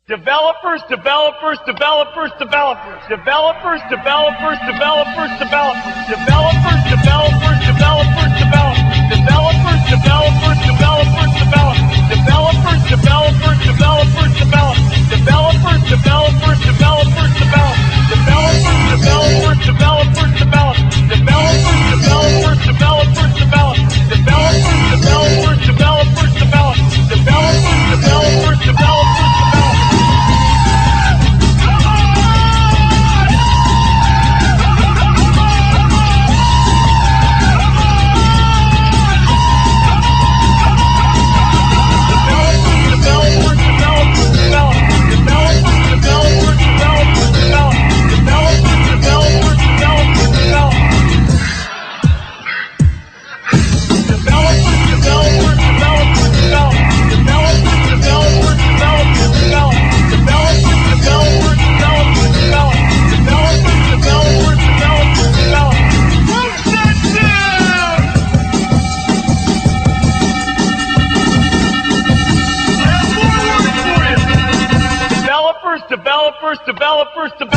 Developers, developers, developers, developers. Developers, developers, developers, developers. Developers, developers, developers, developers. Developers, developers, developers, developers. Developers, developers, developers, developers. Developers, developers, developers, developers. Developers, developers, developers, developers. Developers, developers, developers, developers. Developers, developers, developers, developers. Developers, developers, developers, developers. Developers, developers, developers, developers.